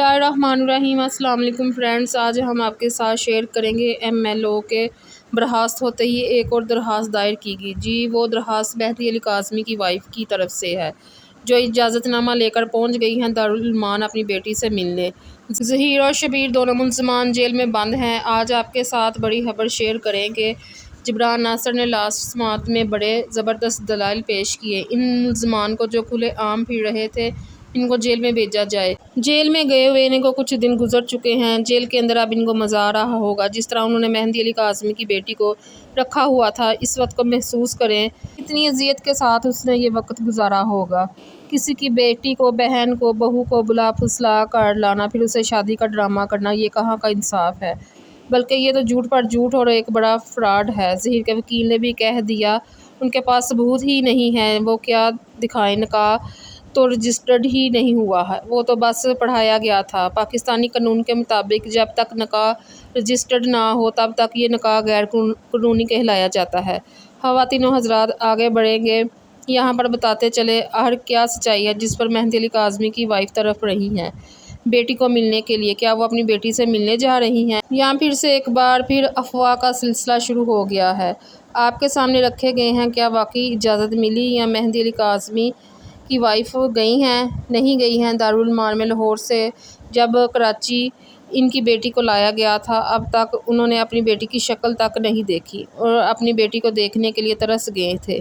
बिस्मिल्लाहिर्रहमानिर्रहीम। अस्सलाम वालेकुम फ्रेंड्स, आज हम आपके साथ शेयर करेंगे MLO के बर्खास्त होते ही एक और दरख्वास्त दायर की गई। जी, वो दरख्वास्त मेहदी अली काज़मी की वाइफ की तरफ से है, जो इजाज़तनामा लेकर पहुंच गई हैं दारुल मान अपनी बेटी से मिलने। ज़हीर और शबीर दोनों मुलज़मान जेल में बंद हैं। आज आपके साथ बड़ी खबर शेयर करें कि जिब्रान नासर ने लास्ट समाअत में बड़े ज़बरदस्त दलाइल पेश किए। इन मुलज़मान को जो खुले आम फिर रहे थे, इनको जेल में भेजा जाए। जेल में गए हुए इनको कुछ दिन गुजर चुके हैं। जेल के अंदर अब इनको मज़ा आ रहा होगा, जिस तरह उन्होंने मेहदी अली काज़मी की बेटी को रखा हुआ था। इस वक्त को महसूस करें, कितनी अजियत के साथ उसने ये वक्त गुजारा होगा। किसी की बेटी को, बहन को, बहू को बुला फुसला कर लाना, फिर उसे शादी का ड्रामा करना, ये कहाँ का इंसाफ है। बल्कि ये तो झूठ पर झूठ और एक बड़ा फ्रॉड है। ज़हीर के वकील ने भी कह दिया, उनके पास सबूत ही नहीं है, वो क्या दिखाएं। निकाह तो रजिस्टर्ड ही नहीं हुआ है, वो तो बस पढ़ाया गया था। पाकिस्तानी कानून के मुताबिक जब तक निकाह रजिस्टर्ड ना हो, तब तक ये निकाह गैर कानूनी कहलाया जाता है। ख़वातीनो हज़रात, आगे बढ़ेंगे, यहाँ पर बताते चले आखिर क्या सच्चाई है जिस पर मेहदी अली काज़मी की वाइफ तरफ रही हैं बेटी को मिलने के लिए। क्या वो अपनी बेटी से मिलने जा रही हैं, यहाँ फिर से एक बार फिर अफवाह का सिलसिला शुरू हो गया है। आपके सामने रखे गए हैं, क्या वाकई इजाज़त मिली या मेहदी अली काज़मी की वाइफ गई हैं, नहीं गई हैं। दारुल मान में लाहौर से जब कराची इनकी बेटी को लाया गया था, अब तक उन्होंने अपनी बेटी की शक्ल तक नहीं देखी और अपनी बेटी को देखने के लिए तरस गए थे।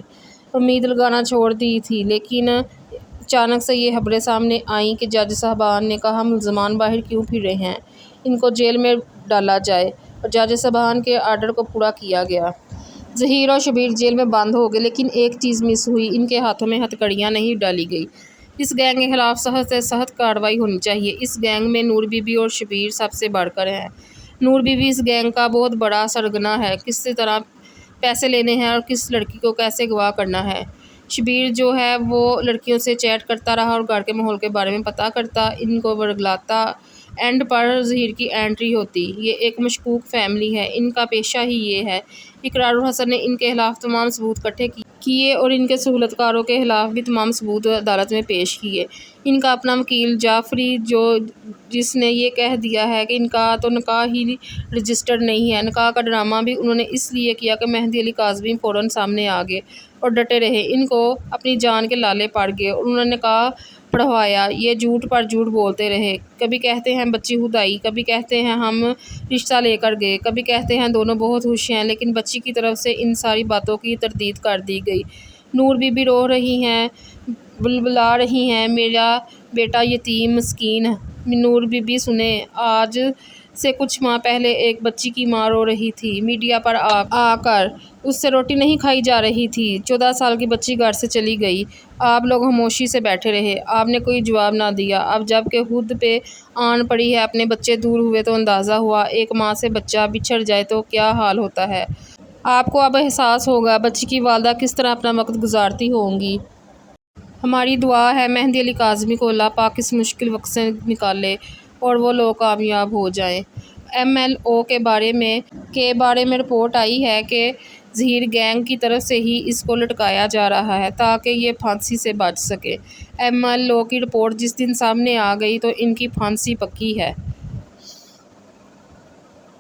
उम्मीद लगाना छोड़ दी थी, लेकिन अचानक से ये खबरें सामने आईं कि जज साहबान ने कहा मुलज़मान बाहर क्यों फिर रहे हैं, इनको जेल में डाला जाए, और जज साहबान के आर्डर को पूरा किया गया। ज़हीर और शबीर जेल में बंद हो गए, लेकिन एक चीज़ मिस हुई, इनके हाथों में हथकड़ियाँ नहीं डाली गई। इस गैंग के खिलाफ सख्त से सख्त कार्रवाई होनी चाहिए। इस गैंग में नूर बीबी और शबीर सबसे बढ़कर हैं। नूर बीबी इस गैंग का बहुत बड़ा सरगना है, किस तरह पैसे लेने हैं और किस लड़की को कैसे गवाह करना है। शबीर जो है वो लड़कियों से चैट करता रहा और घर के माहौल के बारे में पता करता, इनको वर्गलाता। एंड पर ज़हीर की एंट्री होती। ये एक मशकूक फैमिली है, इनका पेशा ही ये है। इकरारुल हसन ने इनके खिलाफ तमाम सबूत इकट्ठे किए और इनके सहूलतकारों के खिलाफ भी तमाम सबूत अदालत में पेश किए। इनका अपना वकील जाफरी, जिसने ये कह दिया है कि इनका तो निकाह ही रजिस्टर्ड नहीं है। निकाह का ड्रामा भी उन्होंने इसलिए किया कि मेहदी अली काज़मी फ़ौरन सामने आ गए और डटे रहे। इनको अपनी जान के लाले पड़ गए और उन्होंने निकाह पढ़वाया। ये झूठ पर झूठ बोलते रहे। कभी कहते हैं बच्ची खुद आई, कभी कहते हैं हम रिश्ता लेकर गए, कभी कहते हैं दोनों बहुत खुश हैं, लेकिन बच्ची की तरफ से इन सारी बातों की तरदीद कर दी गई। नूर बीबी रो रही हैं, बुलबुला रही हैं, मेरा बेटा यतीम मस्कीन है। नूर बीबी सुने, आज से कुछ माह पहले एक बच्ची की माँ रो रही थी, मीडिया पर आकर उससे रोटी नहीं खाई जा रही थी। 14 साल की बच्ची घर से चली गई। आप लोग खामोशी से बैठे रहे, आपने कोई जवाब ना दिया। अब जब के खुद पे आन पड़ी है, अपने बच्चे दूर हुए तो अंदाज़ा हुआ एक माँ से बच्चा बिछड़ जाए तो क्या हाल होता है। आपको अब एहसास होगा बच्ची की वालदा किस तरह अपना वक्त गुजारती होंगी। हमारी दुआ है मेहदी अली काज़मी को अल्लाह पाक इस मुश्किल वक्त से निकाले और वो लोग कामयाब हो जाएं। MLO के बारे में रिपोर्ट आई है कि ज़हीर गैंग की तरफ से ही इसको लटकाया जा रहा है ताकि ये फांसी से बच सके। MLO की रिपोर्ट जिस दिन सामने आ गई तो इनकी फांसी पक्की है।